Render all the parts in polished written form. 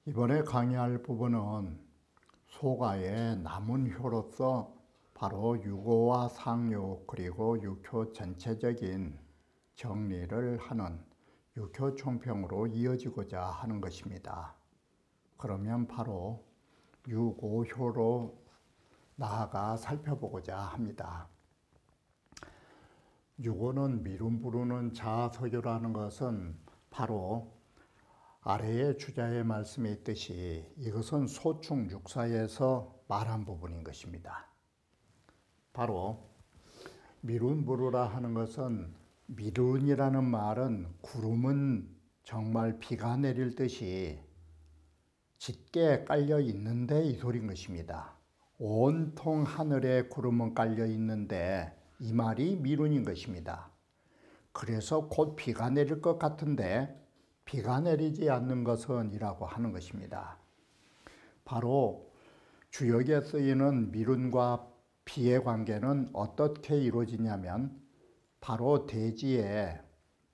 이번에 강의할 부분은 소가의 남은효로서 바로 유고와 상유 그리고 육효 전체적인 정리를 하는 육효 총평으로 이어지고자 하는 것입니다. 그러면 바로 유고효로 나아가 살펴보고자 합니다. 유고는 미룬 부르는 자아석유라는 것은 바로 아래의 주자의 말씀에 있듯이 이것은 소충 육사에서 말한 부분인 것입니다. 바로 미룬부르라 하는 것은 미룬이라는 말은 구름은 정말 비가 내릴 듯이 짙게 깔려 있는데 이 소리인 것입니다. 온통 하늘에 구름은 깔려 있는데 이 말이 미룬인 것입니다. 그래서 곧 비가 내릴 것 같은데 비가 내리지 않는 것은 이라고 하는 것입니다. 바로 주역에 쓰이는 미룬과 비의 관계는 어떻게 이루어지냐면 바로 대지에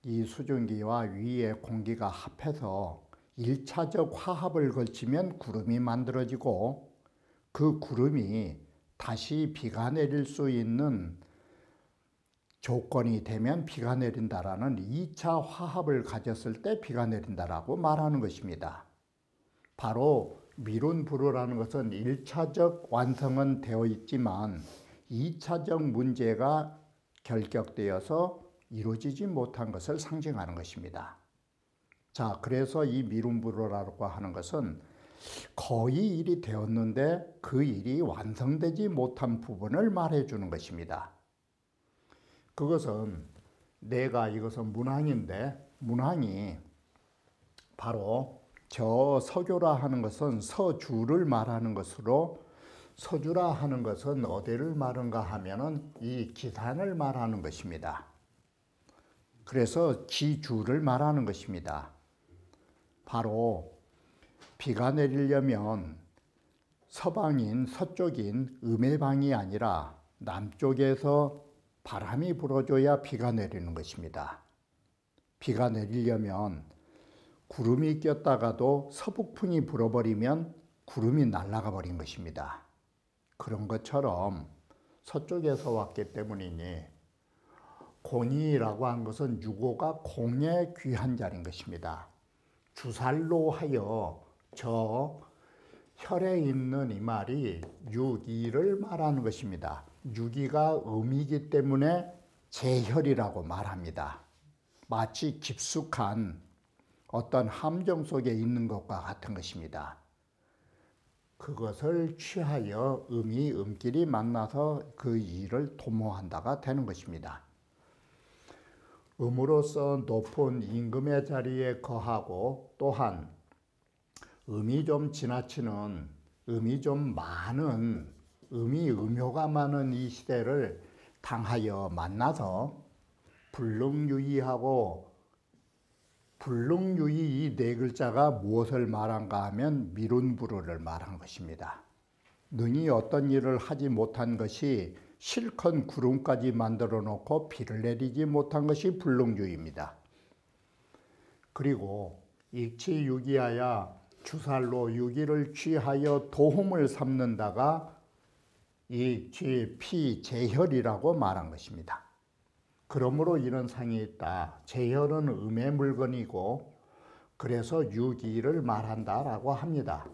이 수증기와 위의 공기가 합해서 1차적 화합을 거치면 구름이 만들어지고 그 구름이 다시 비가 내릴 수 있는 조건이 되면 비가 내린다라는 2차 화합을 가졌을 때 비가 내린다라고 말하는 것입니다. 바로 미룬부르라는 것은 1차적 완성은 되어 있지만 2차적 문제가 결격되어서 이루어지지 못한 것을 상징하는 것입니다. 자, 그래서 이 미룬부르라고 하는 것은 거의 일이 되었는데 그 일이 완성되지 못한 부분을 말해주는 것입니다. 그것은 내가 이것은 문항인데 문항이 바로 저 서교라 하는 것은 서주를 말하는 것으로 서주라 하는 것은 어디를 말하는가 하면은 이 기산을 말하는 것입니다. 그래서 기주를 말하는 것입니다. 바로 비가 내리려면 서방인 서쪽인 음해방이 아니라 남쪽에서 바람이 불어줘야 비가 내리는 것입니다. 비가 내리려면 구름이 꼈다가도 서북풍이 불어버리면 구름이 날아가 버린 것입니다. 그런 것처럼 서쪽에서 왔기 때문이니 곤이라고 한 것은 유고가 공의 귀한 자리인 것입니다. 주살로 하여 저 혈에 있는 이 말이 유기를 말하는 것입니다. 유기가 음이기 때문에 제혈이라고 말합니다. 마치 깊숙한 어떤 함정 속에 있는 것과 같은 것입니다. 그것을 취하여 음이 음끼리 만나서 그 일을 도모한다가 되는 것입니다. 음으로서 높은 임금의 자리에 거하고 또한 음이 좀 지나치는 음이 좀 많은 음이 음효가 많은 이 시대를 당하여 만나서 불능유의하고 불능유의 이 네 글자가 무엇을 말한가 하면 미룬부르를 말한 것입니다. 능히 어떤 일을 하지 못한 것이 실컷 구름까지 만들어 놓고 비를 내리지 못한 것이 불능유의입니다. 그리고 익치유기하여 주살로 유기를 취하여 도움을 삼는다가 이 피제혈이라고 말한 것입니다. 그러므로 이런 상이 있다. 제혈은 음의 물건이고 그래서 유기를 말한다라고 합니다.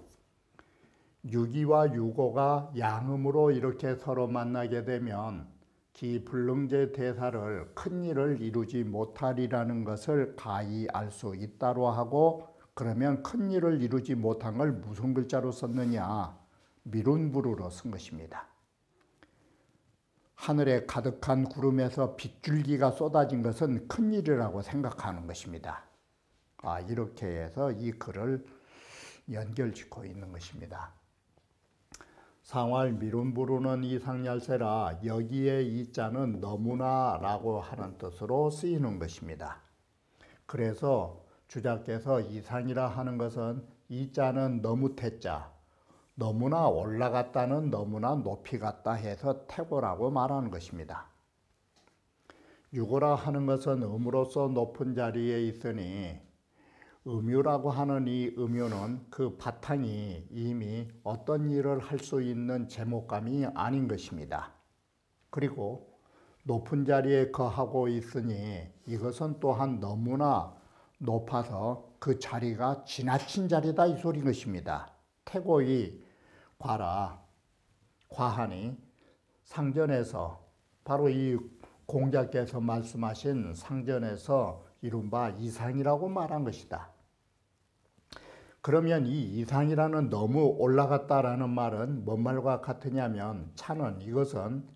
유기와 유고가 양음으로 이렇게 서로 만나게 되면 기불능제 대사를 큰 일을 이루지 못하리라는 것을 가히 알 수 있다로 하고 그러면 큰 일을 이루지 못한 걸 무슨 글자로 썼느냐? 미룬부르로 쓴 것입니다. 하늘에 가득한 구름에서 빗줄기가 쏟아진 것은 큰일이라고 생각하는 것입니다. 이렇게 해서 이 글을 연결짓고 있는 것입니다. 상활 미룬부르는 이상얄세라 여기에 이 자는 너무나라고 하는 뜻으로 쓰이는 것입니다. 그래서 주자께서 이상이라 하는 것은 이 자는 너무 태자 너무나 올라갔다는 너무나 높이 갔다 해서 태고라고 말하는 것입니다. 유고라 하는 것은 음으로서 높은 자리에 있으니 음유라고 하는 이 음유는 그 바탕이 이미 어떤 일을 할 수 있는 제목감이 아닌 것입니다. 그리고 높은 자리에 거하고 있으니 이것은 또한 너무나 높아서 그 자리가 지나친 자리다 이 소리인 것입니다. 태고의 과하니 상전에서 바로 이 공자께서 말씀하신 상전에서 이룬 바 이상이라고 말한 것이다. 그러면 이 이상이라는 너무 올라갔다라는 말은 뭔 말과 같으냐면 차는 이것은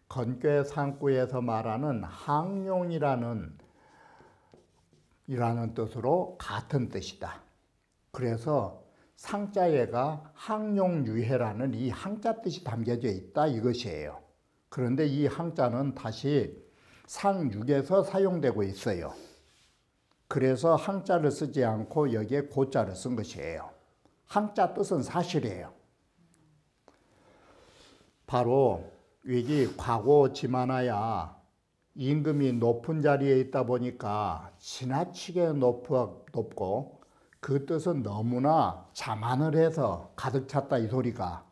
건괴 상구에서 말하는 항용이라는 뜻으로 같은 뜻이다. 그래서 상자에가 항용유해라는 이 항자 뜻이 담겨져 있다 이것이에요. 그런데 이 항자는 다시 상육에서 사용되고 있어요. 그래서 항자를 쓰지 않고 여기에 고자를 쓴 것이에요. 항자 뜻은 사실이에요. 바로 위기 과고지만하야 임금이 높은 자리에 있다 보니까 지나치게 높고 그 뜻은 너무나 자만을 해서 가득 찼다 이 소리가.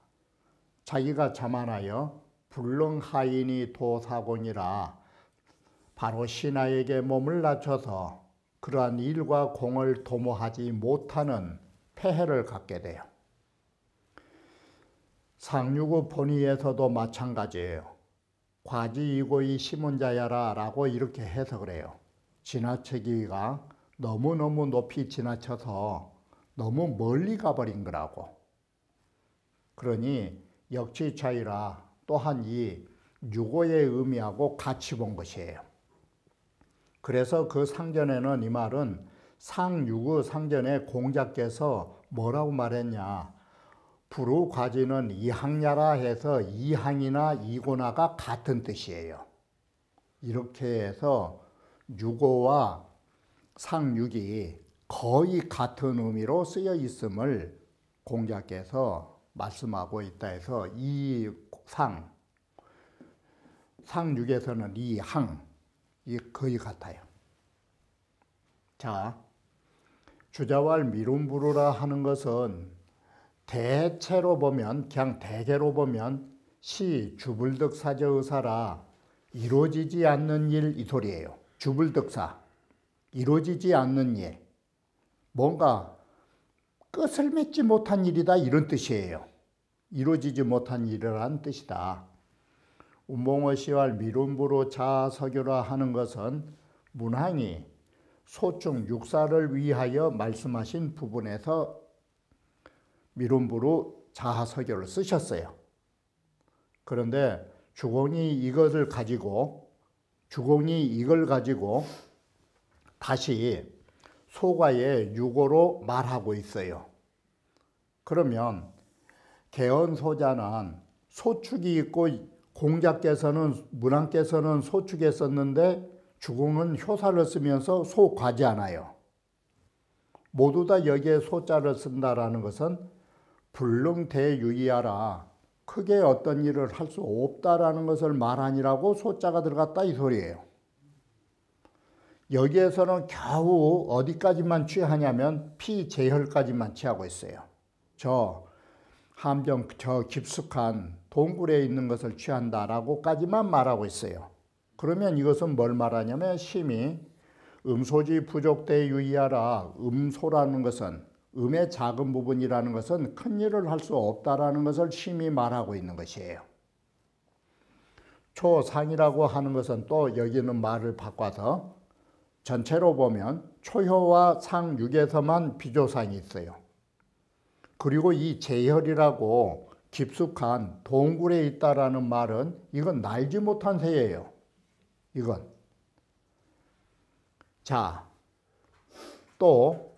자기가 자만하여 불능하인이 도사공이라 바로 신하에게 몸을 낮춰서 그러한 일과 공을 도모하지 못하는 폐해를 갖게 돼요. 상류구 본의에서도 마찬가지예요. 과지이고이 시문자야라 라고 이렇게 해석을 해요. 지나치기가 너무너무 높이 지나쳐서 너무 멀리 가버린 거라고. 그러니 역지차이라 또한 이 유고의 의미하고 같이 본 것이에요. 그래서 그 상전에는 이 말은 상유구 상전에 공자께서 뭐라고 말했냐. 부루과지는 이항야라 해서 이항이나 이고나가 같은 뜻이에요. 이렇게 해서 유고와 상육이 거의 같은 의미로 쓰여 있음을 공자께서 말씀하고 있다 해서 이 상육에서는 이 항, 이 거의 같아요. 자, 주자왈 미룬부루라 하는 것은 대체로 보면 그냥 대개로 보면 시 주불득사저의사라 이루어지지 않는 일 이 소리예요. 주불득사 이루어지지 않는 일, 뭔가 끝을 맺지 못한 일이다 이런 뜻이에요. 이루어지지 못한 일이라는 뜻이다. 운봉어시왈 미룬부루 자서교라 하는 것은 문항이 소충 육사를 위하여 말씀하신 부분에서 미룬부루 자서교를 쓰셨어요. 그런데 주공이 이걸 가지고 다시 소가의 유고로 말하고 있어요. 그러면 개언소자는 소축이 있고 문항께서는 소축에 썼는데 주공은 효사를 쓰면서 소과지 않아요. 모두 다 여기에 소자를 쓴다라는 것은 불능대유의하라 크게 어떤 일을 할 수 없다라는 것을 말하니라고 소자가 들어갔다 이 소리예요. 여기에서는 겨우 어디까지만 취하냐면 피제혈까지만 취하고 있어요. 저 깊숙한 동굴에 있는 것을 취한다라고까지만 말하고 있어요. 그러면 이것은 뭘 말하냐면 심히 음소지 부족대 유의하라. 음소라는 것은 음의 작은 부분이라는 것은 큰 일을 할 수 없다라는 것을 심히 말하고 있는 것이에요. 초상이라고 하는 것은 또 여기는 말을 바꿔서 전체로 보면 초효와 상육에서만 비조상이 있어요. 그리고 이 제혈이라고 깊숙한 동굴에 있다라는 말은 이건 날지 못한 새예요. 이건. 자, 또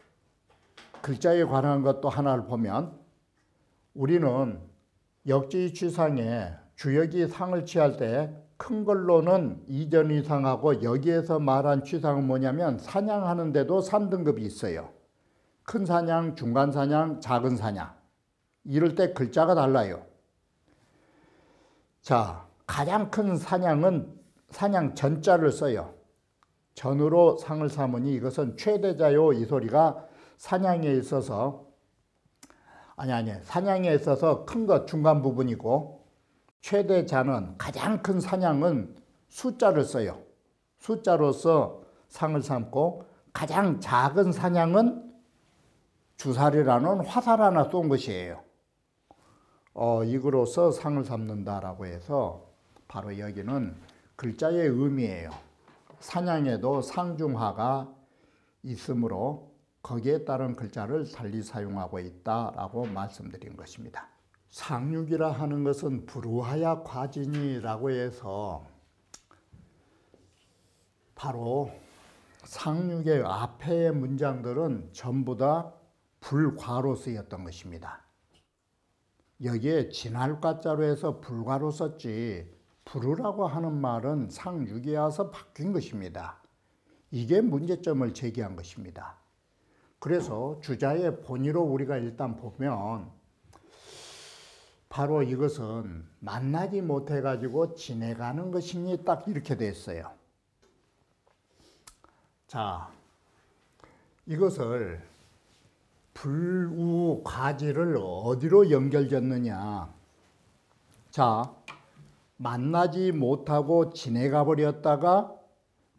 글자에 관한 것도 하나를 보면 우리는 역지취상에 주역이 상을 취할 때 큰 걸로는 이전 이상하고 여기에서 말한 취상은 뭐냐면 사냥하는데도 3등급이 있어요. 큰 사냥, 중간 사냥, 작은 사냥. 이럴 때 글자가 달라요. 자, 가장 큰 사냥은 사냥 전자를 써요. 전으로 상을 삼으니 이것은 최대자요 이 소리가 사냥에 있어서 사냥에 있어서 큰 것 중간 부분이고 최대자는 가장 큰 사냥은 숫자를 써요. 숫자로서 상을 삼고 가장 작은 사냥은 주사리라는 화살 하나 쏜 것이에요. 이거로서 상을 삼는다라고 해서 바로 여기는 글자의 의미예요. 사냥에도 상중하가 있으므로 거기에 따른 글자를 달리 사용하고 있다라고 말씀드린 것입니다. 상륙이라 하는 것은 불우하야 과진이라고 해서 바로 상륙의 앞에의 문장들은 전부 다 불과로 쓰였던 것입니다. 여기에 진할과자로 해서 불과로 썼지 불우라고 하는 말은 상륙에 와서 바뀐 것입니다. 이게 문제점을 제기한 것입니다. 그래서 주자의 본의로 우리가 일단 보면 바로 이것은 만나지 못해가지고 지내가는 것이니 딱 이렇게 됐어요. 자, 이것을 불우 과지를 어디로 연결졌느냐. 자, 만나지 못하고 지내가 버렸다가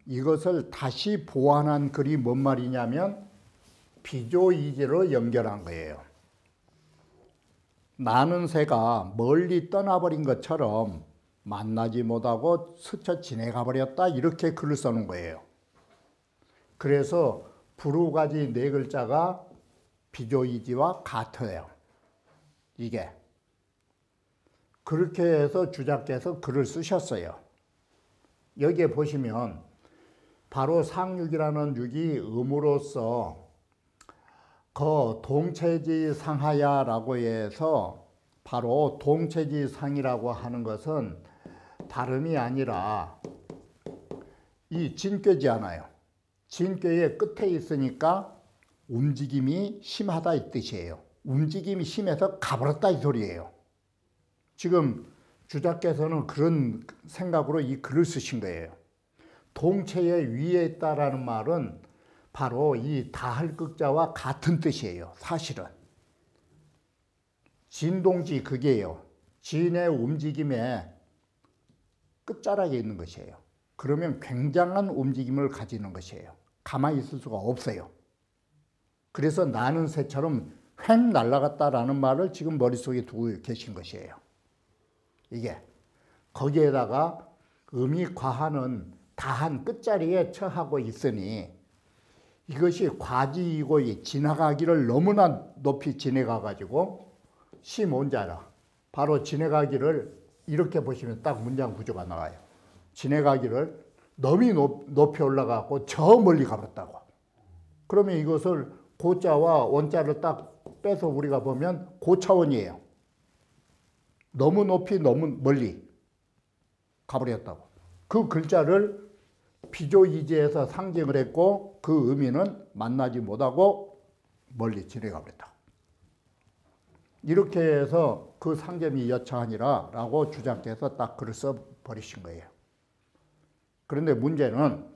이것을 다시 보완한 글이 뭔 말이냐면 비조이지로 연결한 거예요. 나는 새가 멀리 떠나버린 것처럼 만나지 못하고 스쳐 지내가 버렸다 이렇게 글을 써놓은 거예요. 그래서 불우가지 네 글자가 비조이지와 같아요. 이게 그렇게 해서 주자께서 글을 쓰셨어요. 여기에 보시면 바로 상륙이라는 육이 음으로써 동체지 상하야라고 해서 바로 동체지 상이라고 하는 것은 다름이 아니라 이 진꾀지잖아요. 진꾀의 끝에 있으니까 움직임이 심하다 이 뜻이에요. 움직임이 심해서 가버렸다 이 소리예요. 지금 주자께서는 그런 생각으로 이 글을 쓰신 거예요. 동체의 위에 있다라는 말은 바로 이 다할극자와 같은 뜻이에요. 사실은 진동지 그게요. 진의 움직임의 끝자락에 있는 것이에요. 그러면 굉장한 움직임을 가지는 것이에요. 가만히 있을 수가 없어요. 그래서 나는 새처럼 휙 날아갔다라는 말을 지금 머릿속에 두고 계신 것이에요. 이게 거기에다가 음이 과하는 다한 끝자리에 처하고 있으니 이것이 과지이고 지나가기를 너무나 높이 지나가가지고 시몬자라 바로 지나가기를 이렇게 보시면 딱 문장 구조가 나와요. 지나가기를 너무 높이 올라가고 저 멀리 가버렸다고. 그러면 이것을 고자와 원자를 딱 빼서 우리가 보면 고차원이에요. 너무 높이 너무 멀리 가버렸다고. 그 글자를 비조이지에서 상징을 했고 그 의미는 만나지 못하고 멀리 지나가 버렸다. 이렇게 해서 그 상점이 여차하니라 라고 주장께서 딱 글을 써버리신 거예요. 그런데 문제는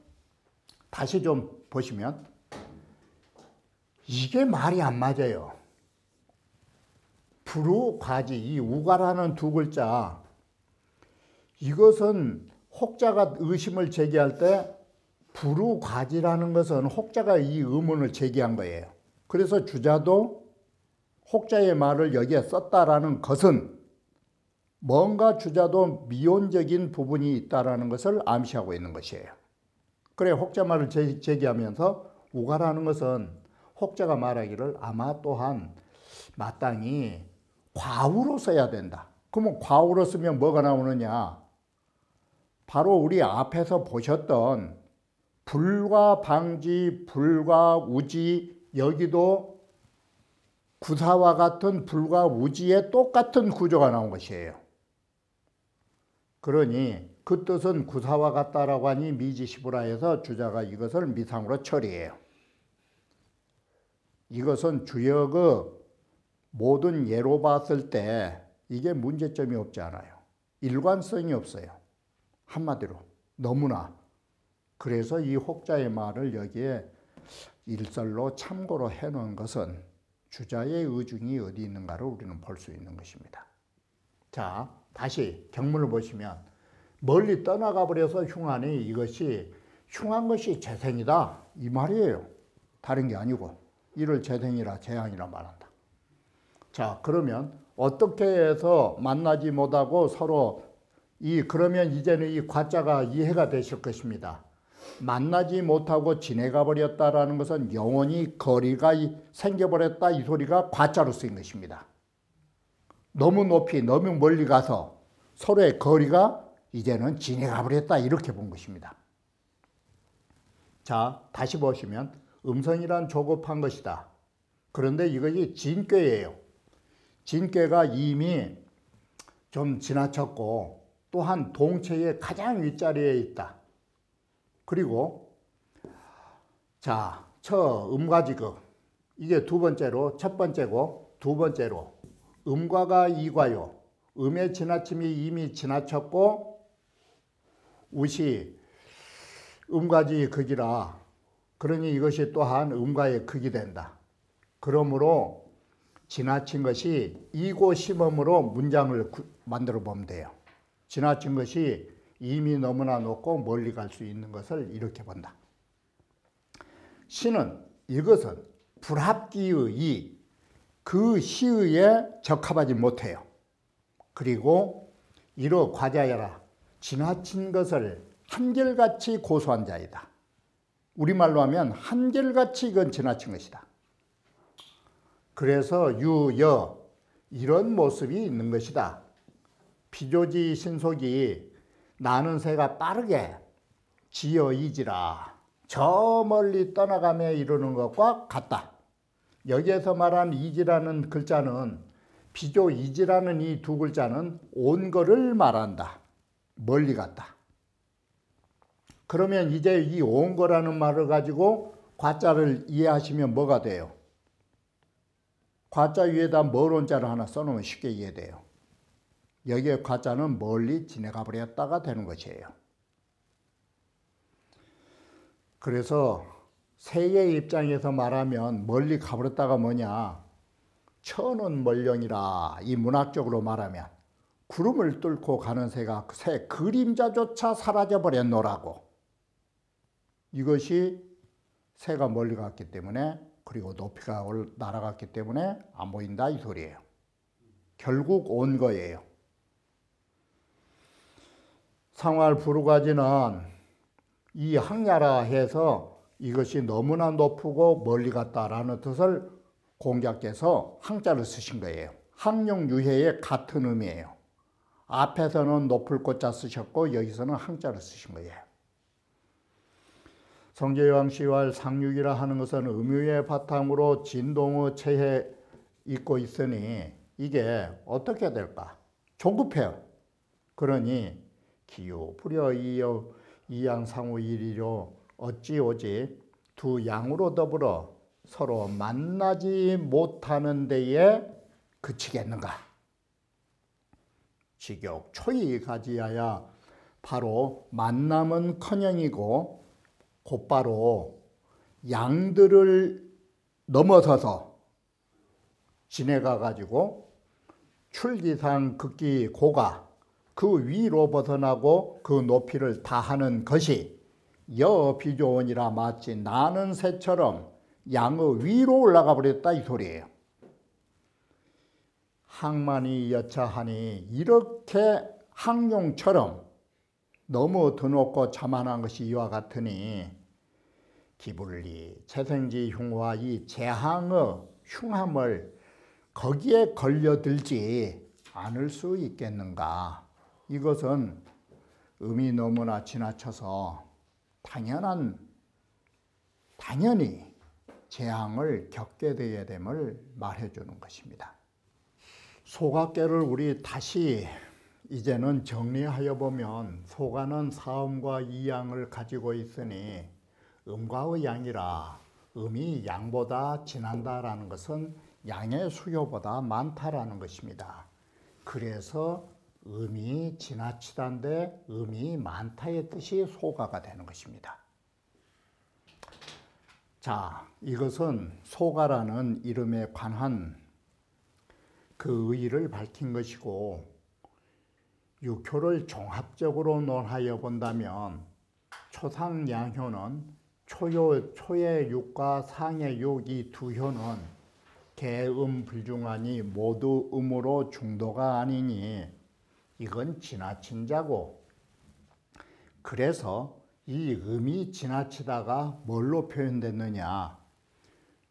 다시 좀 보시면 이게 말이 안 맞아요. 불우, 과지, 이 우가라는 두 글자 이것은 혹자가 의심을 제기할 때 불우, 과지라는 것은 혹자가 이 의문을 제기한 거예요. 그래서 주자도 혹자의 말을 여기에 썼다라는 것은 뭔가 주자도 미온적인 부분이 있다라는 것을 암시하고 있는 것이에요. 그래 혹자 말을 제기하면서 우가라는 것은 혹자가 말하기를 아마 또한 마땅히 과우로 써야 된다. 그러면 과우로 쓰면 뭐가 나오느냐? 바로 우리 앞에서 보셨던 불과 방지, 불과 우지, 여기도 구사와 같은 불과 우지의 똑같은 구조가 나온 것이에요. 그러니 그 뜻은 구사와 같다라고 하니 미지시부라 해서 주자가 이것을 미상으로 처리해요. 이것은 주역의 모든 예로 봤을 때 이게 문제점이 없지 않아요. 일관성이 없어요. 한마디로 너무나. 그래서 이 혹자의 말을 여기에 일설로 참고로 해놓은 것은 주자의 의중이 어디 있는가를 우리는 볼 수 있는 것입니다. 자, 다시 경문을 보시면 멀리 떠나가 버려서 흉하니 이것이 흉한 것이 재생이다 이 말이에요. 다른 게 아니고 이를 재생이라 재앙이라 말한다. 자, 그러면 어떻게 해서 만나지 못하고 서로 그러면 이제는 이 과자가 이해가 되실 것입니다. 만나지 못하고 지내가 버렸다라는 것은 영원히 거리가 생겨버렸다 이 소리가 과자로 쓰인 것입니다. 너무 높이 너무 멀리 가서 서로의 거리가 이제는 지내가 버렸다 이렇게 본 것입니다. 자, 다시 보시면 음성이란 조급한 것이다. 그런데 이것이 진꾀예요. 진꾀가 이미 좀 지나쳤고 또한 동체의 가장 윗자리에 있다. 그리고 자, 음과지극 이게 두 번째로 첫 번째고 두 번째로 음과가 이과요. 음의 지나침이 이미 지나쳤고 웃이 음과지 극이라 그러니 이것이 또한 음과의 극이 된다. 그러므로 지나친 것이 이고 심음으로 문장을 만들어 보면 돼요. 지나친 것이 이미 너무나 높고 멀리 갈 수 있는 것을 이렇게 본다. 시는 이것은 불합기의 그 시의에 적합하지 못해요. 그리고 이로 과자여라 지나친 것을 한결같이 고소한 자이다. 우리말로 하면 한결같이 이건 지나친 것이다. 그래서 유여 이런 모습이 있는 것이다. 비조지 신속이 나는 새가 빠르게 지어이지라 저 멀리 떠나가며 이루는 것과 같다. 여기에서 말한 이지라는 글자는 비조 이지라는 이 두 글자는 온 거를 말한다. 멀리 갔다. 그러면 이제 이 온 거라는 말을 가지고 과자를 이해하시면 뭐가 돼요? 과자 위에다 멀은 자를 하나 써놓으면 쉽게 이해돼요. 여기에 과자는 멀리 지나가 버렸다가 되는 것이에요. 그래서 새의 입장에서 말하면 멀리 가버렸다가 뭐냐? 천은 멀령이라 이 문학적으로 말하면 구름을 뚫고 가는 새가 새 그림자조차 사라져 버렸노라고. 이것이 새가 멀리 갔기 때문에 그리고 높이가 날아갔기 때문에 안 보인다 이 소리예요. 결국 온 거예요. 상활 부르가지는 이 항야라 해서 이것이 너무나 높고 멀리 갔다라는 뜻을 공자께서 항자를 쓰신 거예요. 항용 유해의 같은 의미예요. 앞에서는 높을 꽃자 쓰셨고 여기서는 항자를 쓰신 거예요. 성제여왕 시왈 상륙이라 하는 것은 음유의 바탕으로 진동의 체에 있고 있으니 이게 어떻게 될까? 조급해요. 그러니 기유 불여 이여 이양 상우 일이로 어찌 오지 두 양으로 더불어 서로 만나지 못하는 데에 그치겠는가? 직역 초이 가지하야 바로 만남은커녕이고 곧바로 양들을 넘어서서 지내가 가지고 출기상 극기 고가 그 위로 벗어나고 그 높이를 다하는 것이 여 비조원이라 마치 나는 새처럼 양의 위로 올라가 버렸다 이 소리예요. 항만이 여차하니 이렇게 항용처럼 너무 드높고 자만한 것이 이와 같으니 기불리 재생지 흉화 이 재앙의 흉함을 거기에 걸려들지 않을 수 있겠는가. 이것은 음이 너무나 지나쳐서 당연히 재앙을 겪게 되게 됨을 말해주는 것입니다. 소각계를 우리 다시 이제는 정리하여 보면 소가는 사음과 이양을 가지고 있으니 음과의 양이라 음이 양보다 지난다라는 것은 양의 수요보다 많다라는 것입니다. 그래서 음이 지나치다인데 음이 많다의 뜻이 소가가 되는 것입니다. 자, 이것은 소가라는 이름에 관한 그 의의를 밝힌 것이고, 육효를 종합적으로 논하여 본다면 초상양효는 초의 육과 상의 육 이 두 효는 개음불중하니 모두 음으로 중도가 아니니 이건 지나친 자고, 그래서 이 음이 지나치다가 뭘로 표현됐느냐,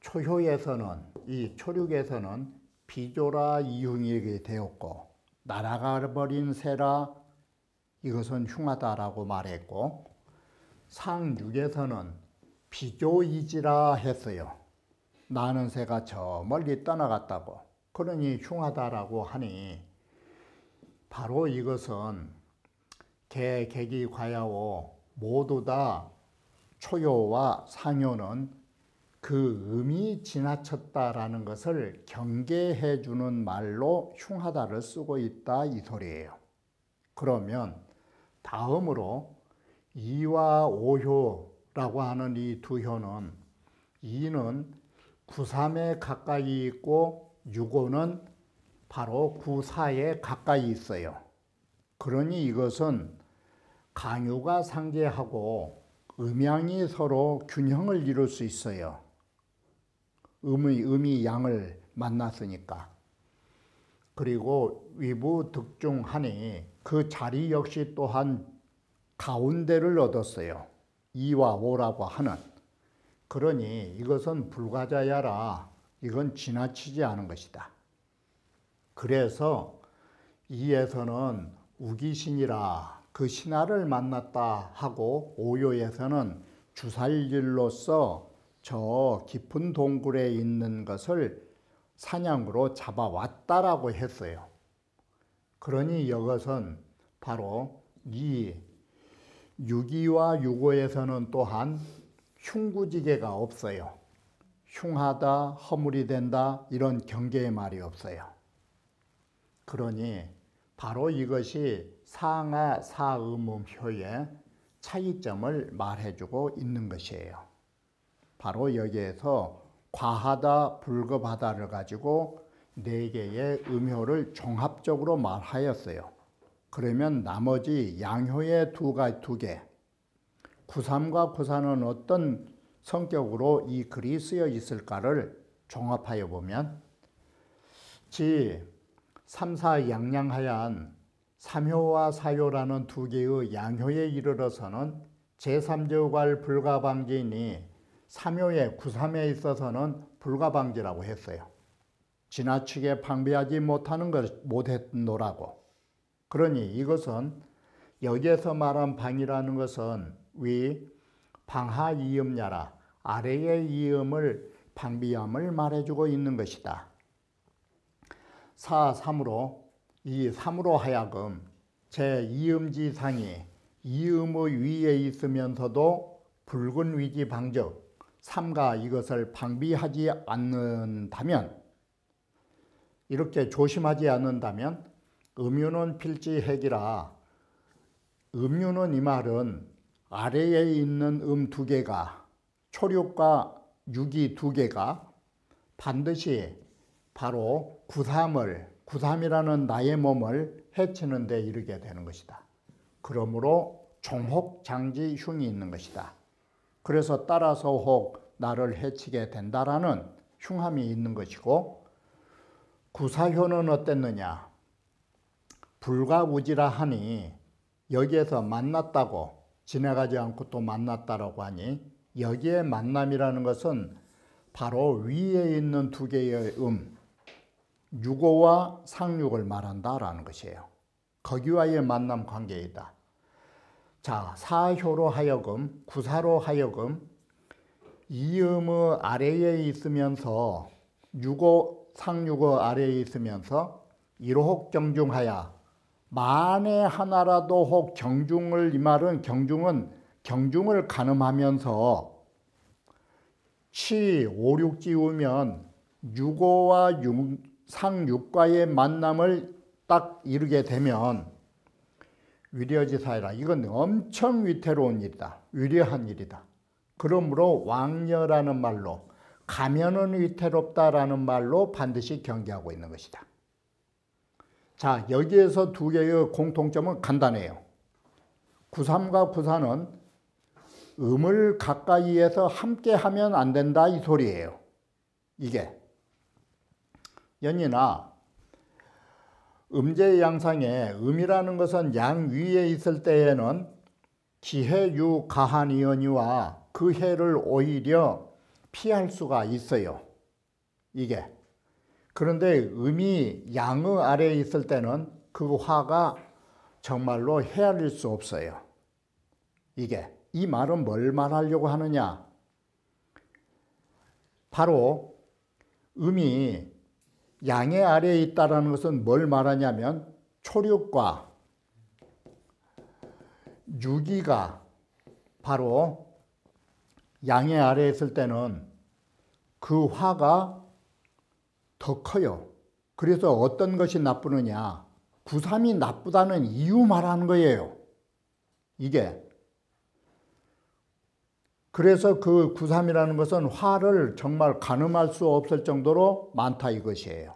초효에서는, 이 초륙에서는 비조라 이흉이 되었고, 날아가 버린 새라 이것은 흉하다라고 말했고, 상육에서는 비조이지라 했어요. 나는 새가 저 멀리 떠나갔다고. 그러니 흉하다라고 하니, 바로 이것은 개, 객이, 과야오 모두 다 초효와 상효는 그 음이 지나쳤다라는 것을 경계해 주는 말로 흉하다를 쓰고 있다, 이 소리예요. 그러면 다음으로 이와 오효라고 하는 이 두 효는, 이는 구삼에 가까이 있고 유고는 바로 구사에 가까이 있어요. 그러니 이것은 강유가 상제하고 음양이 서로 균형을 이룰 수 있어요. 음이 양을 만났으니까. 그리고 위부 득중하니 그 자리 역시 또한 가운데를 얻었어요. 이와 오라고 하는. 그러니 이것은 불가자야라, 이건 지나치지 않은 것이다. 그래서 이에서는 우기신이라 그 신하를 만났다 하고, 오요에서는 주살일로서 저 깊은 동굴에 있는 것을 사냥으로 잡아왔다라고 했어요. 그러니 이것은 바로 이 유기와 유고에서는 또한 흉구지계가 없어요. 흉하다, 허물이 된다, 이런 경계의 말이 없어요. 그러니 바로 이것이 상하 사음음효의 차이점을 말해주고 있는 것이에요. 바로 여기에서 과하다, 불급하다를 가지고 네 개의 음효를 종합적으로 말하였어요. 그러면 나머지 양효의 두 개, 구삼과 구사는 어떤 성격으로 이 글이 쓰여 있을까를 종합하여 보면, 지 삼사양양하얀 삼효와 사효라는 두 개의 양효에 이르러서는 제3제후괄 불가방지이니 삼효의 구삼에 있어서는 불가방지라고 했어요. 지나치게 방비하지 못했노라고. 그러니 이것은 여기에서 말한 방이라는 것은 위 방하 이음야라, 아래의 이음을 방비함을 말해주고 있는 것이다. 사삼으로, 이 삼으로 하여금 제2음지상이 이음의 위에 있으면서도 붉은 위지 방적, 삼가 이것을 방비하지 않는다면, 이렇게 조심하지 않는다면 음유는 필지핵이라, 음유는 이 말은 아래에 있는 음 두 개가, 초륙과 육이 두 개가 반드시 바로 구삼이라는 나의 몸을 해치는 데 이르게 되는 것이다. 그러므로 종혹장지 흉이 있는 것이다. 그래서 따라서 혹 나를 해치게 된다라는 흉함이 있는 것이고, 구사효는 어땠느냐? 불가우지라 하니 여기에서 만났다고, 지나가지 않고 또 만났다라고 하니, 여기에 만남이라는 것은 바로 위에 있는 두 개의 유고와 상육을 말한다라는 것이에요. 거기와의 만남 관계이다. 자, 사효로 하여금, 구사로 하여금 이음의 아래에 있으면서, 상육의 아래에 있으면서 일혹 경중하야, 만에 하나라도 혹 경중을, 이 말은 경중을 가늠하면서 치 오륙지우면 유고와 상육과의 만남을 딱 이루게 되면 위려지사이라, 이건 엄청 위태로운 일이다. 위려한 일이다. 그러므로 왕녀라는 말로 가면은 위태롭다라는 말로 반드시 경계하고 있는 것이다. 자, 여기에서 두 개의 공통점은 간단해요. 구삼과 구사는 음을 가까이에서 함께 하면 안 된다 이 소리예요. 이게 연이나 음제 양상에 음이라는 것은 양 위에 있을 때에는 기해유 가한이언이와 그 해를 오히려 피할 수가 있어요. 이게 그런데 음이 양의 아래에 있을 때는 그 화가 정말로 헤아릴 수 없어요. 이게 이 말은 뭘 말하려고 하느냐? 바로 음이 양의 아래에 있다는 것은 뭘 말하냐면 초력과 유기가 바로 양의 아래에 있을 때는 그 화가 더 커요. 그래서 어떤 것이 나쁘느냐? 구삼이 나쁘다는 이유 말하는 거예요. 이게 그래서 그 구삼이라는 것은 화를 정말 가늠할 수 없을 정도로 많다 이것이에요.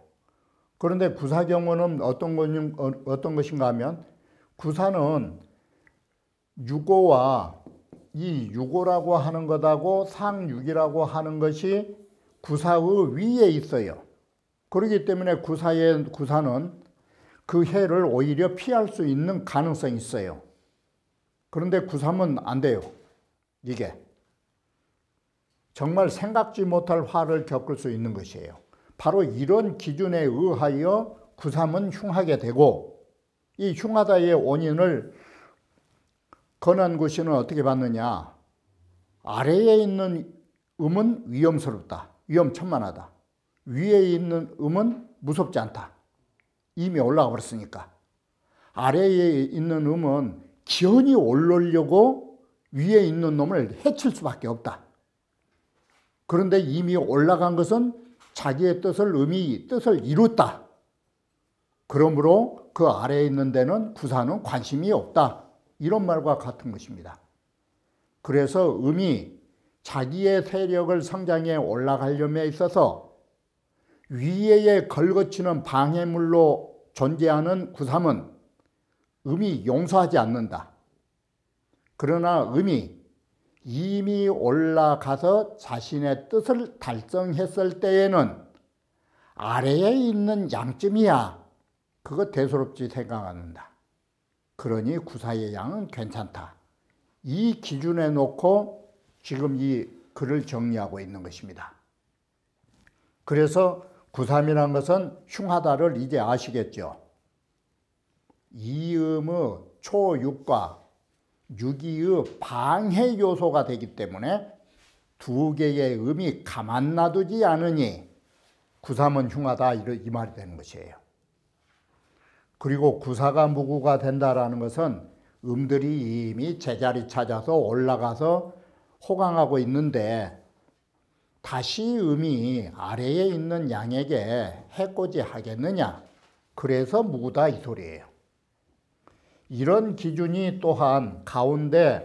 그런데 구사 경우는 어떤 것인가 하면 구사는 유고와 이 유고라고 하는 것하고 상육이라고 하는 것이 구사의 위에 있어요. 그렇기 때문에 구사는 그 해를 오히려 피할 수 있는 가능성이 있어요. 그런데 구삼은 안 돼요. 이게 정말 생각지 못할 화를 겪을 수 있는 것이에요. 바로 이런 기준에 의하여 구삼은 흉하게 되고 이 흉하다의 원인을 건한구시는 어떻게 받느냐? 아래에 있는 음은 위험스럽다. 위험천만하다. 위에 있는 음은 무섭지 않다. 이미 올라가 버렸으니까. 아래에 있는 음은 기연이 오르려고 위에 있는 놈을 해칠 수밖에 없다. 그런데 이미 올라간 것은 자기의 음이 뜻을 이뤘다. 그러므로 그 아래에 있는 데는 구사는 관심이 없다. 이런 말과 같은 것입니다. 그래서 음이 자기의 세력을 성장해 올라가려면 있어서 위에 걸거치는 방해물로 존재하는 구삼은 음이 용서하지 않는다. 그러나 음이 이미 올라가서 자신의 뜻을 달성했을 때에는 아래에 있는 양쯤이야. 그거 대수롭지 생각한다. 그러니 구사의 양은 괜찮다. 이 기준에 놓고 지금 이 글을 정리하고 있는 것입니다. 그래서 구삼이라는 것은 흉하다를 이제 아시겠죠. 이음의 초육과 유기의 방해 요소가 되기 때문에 두 개의 음이 가만 놔두지 않으니 구삼은 흉하다 이 말이 되는 것이에요. 그리고 구사가 무구가 된다라는 것은 음들이 이미 제자리 찾아서 올라가서 호강하고 있는데 다시 음이 아래에 있는 양에게 해코지 하겠느냐? 그래서 무구다 이 소리예요. 이런 기준이 또한 가운데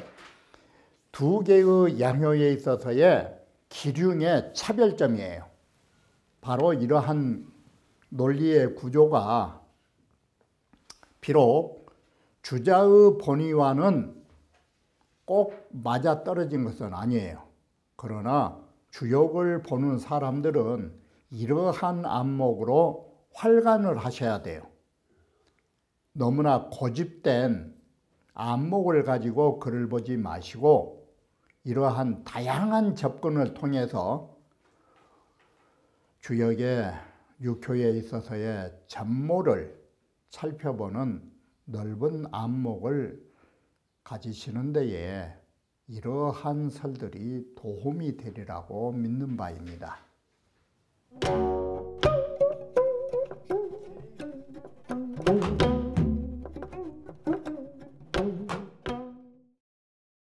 두 개의 양효에 있어서의 기륭의 차별점이에요. 바로 이러한 논리의 구조가 비록 주자의 본의와는 꼭 맞아떨어진 것은 아니에요. 그러나 주역을 보는 사람들은 이러한 안목으로 활관을 하셔야 돼요. 너무나 고집된 안목을 가지고 글을 보지 마시고 이러한 다양한 접근을 통해서 주역의 육효에 있어서의 전모를 살펴보는 넓은 안목을 가지시는 데에 이러한 설들이 도움이 되리라고 믿는 바입니다.